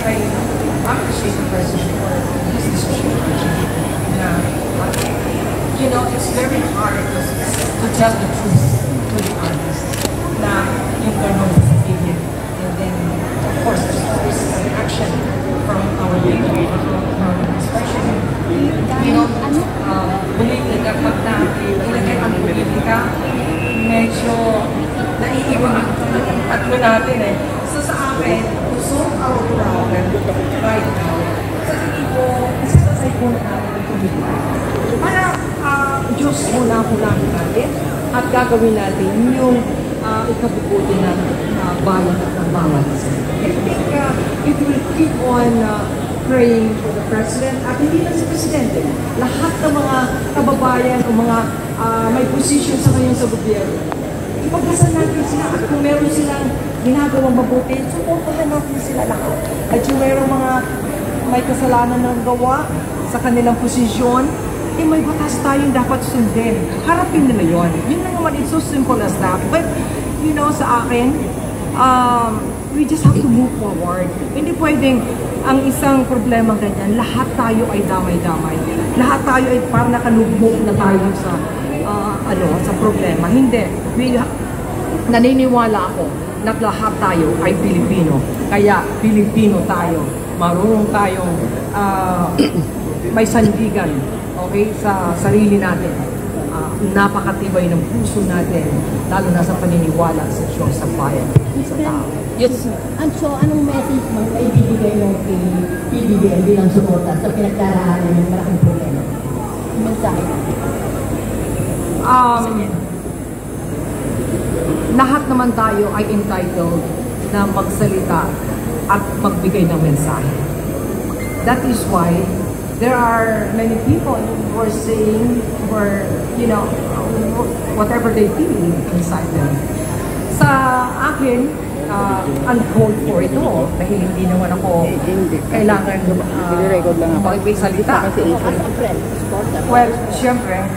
I appreciate the president for his decision. You know, it's very hard to tell the truth to the honest. Na yung gano'n sasabihin. And then, of course, there's an action from our people, especially, you know, politika, pag na ilagay ang politika, medyo naiiwan yung tatlo natin eh. So sa akin, to solve our problem right now, sa tingin ko, isasasay ko na natin yung politika. Para Diyos muna natin at gagawin natin yung ikabubuti ng bayan at ng bawat isa. I think if we keep on praying for the President, at hindi lang si Presidente, lahat ng mga kababayan o mga may position sa ngayon sa gobyerno, ipagdasal natin sila at kung meron silang ginagawang mabuti, supportahan natin sila lahat. At yung meron mga may kasalanan ng gawa sa kanilang posisyon, may batas tayong dapat sundin. Harapin nila yun. Yun lang naman, it's so simple as that. But, you know, sa akin, we just have to move forward. Hindi pwedeng ang isang problema ganyan, lahat tayo ay damay-damay. Lahat tayo ay parang nakalugmok na tayo sa problema. Hindi. Naniniwala ako na lahat tayo ay Pilipino. Kaya, Pilipino tayo. Marunong tayong may sandigan. Okay, sa sarili natin, napakatibay ng puso natin, lalo na sa paniniwala sa Diyos sa bayan. Yes. And so, anong message mo ay bibigay ng PBBM bilang suporta sa pinagdaraanan ng malaking problema? Mensahe. Lahat naman tayo ay entitled na magsalita at magbigay ng mensahe. That is why there are many people who are saying, or you know, whatever they feel inside them. Sa akin, uncalled for ito dahil hindi naman ako kailangan magsalita. Well, syempre,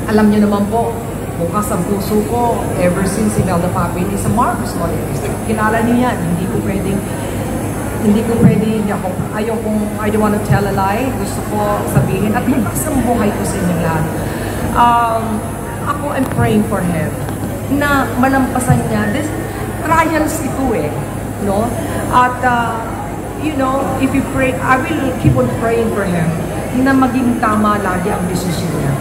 alam niyo naman po, bukas ang puso ko ever since Imelda Papin is a Marcos loyalist. Kilala niyo yan, hindi ko pwede, I don't want to tell a lie. Gusto ko sabihin at lipas ang buhay ko sa inyo lahat. Ako, I'm praying for him na malampasan niya. This trials ito eh, no? At, you know, if you pray, I will keep on praying for him na maging tama lagi ang desisyon niya.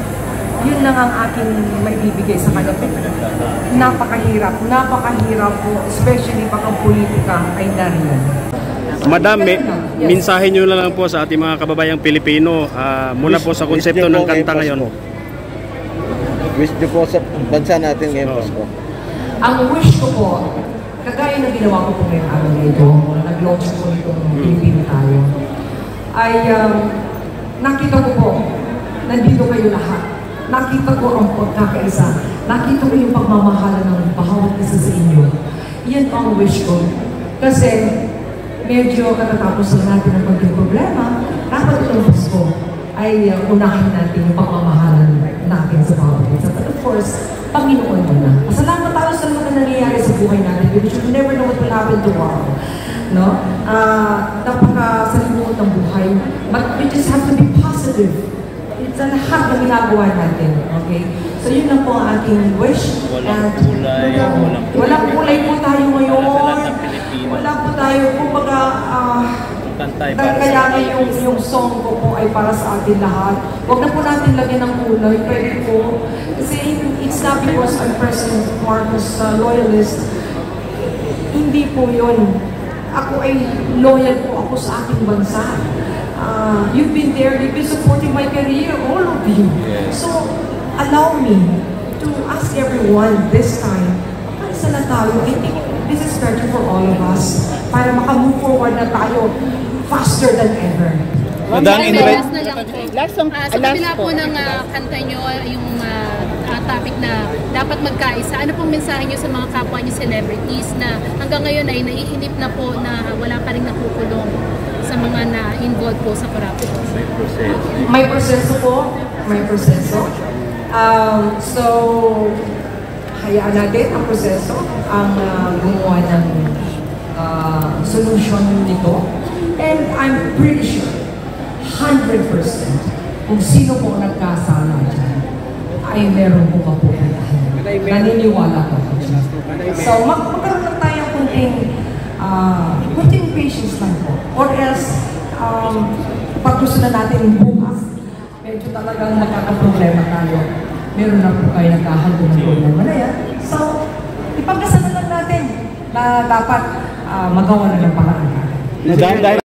Yun lang ang aking maibibigay sa kanya. Napakahirap po, especially pag ang politika ay nariyan. Madam, mensahe nyo na lang po sa ating mga kababayang Pilipino mula po sa konsepto ng kanta ngayon. Wish nyo po sa bansa natin ngayon, Pasko. Ang wish ko po, kagaya na ginawa ko po ngayong araw na ito, nag-launch po itong Pilipino tayo, ay nakita ko po, nandito kayo lahat. Nakita ko ang pagkakaisa. Nakita ko yung pagmamahala ng bawat isa sa inyo. Yan ang wish ko. Kasi, medyo katatapos lang natin ang maging problema, dapat itong Pasko ay unahin natin yung pagmamahalan natin sa bawat isa. But of course, Panginoon muna. Pasalamat tayo sa mga nangyayari sa buhay natin because you never know what will happen tomorrow. No? Napakasalimuot ng buhay. But we just have to be positive. It's a lahat na ginagawa natin. Okay? So yun lang po ang aking wish. Walang kulay po tayo ngayon. Wala po tayo, kumbaga, kailangan yung song ko po ay para sa atin lahat. Huwag na po natin lagyan ng kulay, pwede po. Kasi it's not because I'm President Marcos loyalist. Hindi po yun. Ako ay loyal po ako sa aking bansa. You've been there, you've been supporting my career, all of you. So, allow me to ask everyone this time, isa na tayo, I think this is better for all of us para makamove forward na tayo faster than ever. Madam, last song, sa kabila po ng kanta nyo, yung topic na dapat magkaisa, ano pong mensahe nyo sa mga kapwa nyo celebrities na hanggang ngayon ay naiinip na po na wala pa rin nakukulong sa mga na-involved po sa corruption? May proseso po, may proseso. So, hayaan natin ang proseso ang gumawa ng solution nito. And I'm pretty sure, 100%, kung sino po nagkasala dyan, ay meron po kapupuntahan. Naniniwala ko. So, magkaroon lang tayo kunting patience lang po. Or else, pag gusto na natin bukas, medyo talagang magkakaproblema tayo. Meron na po kayo nagkahalto ng problema na yan. So, ipagdasal na lang natin na dapat magawa na ng paraan.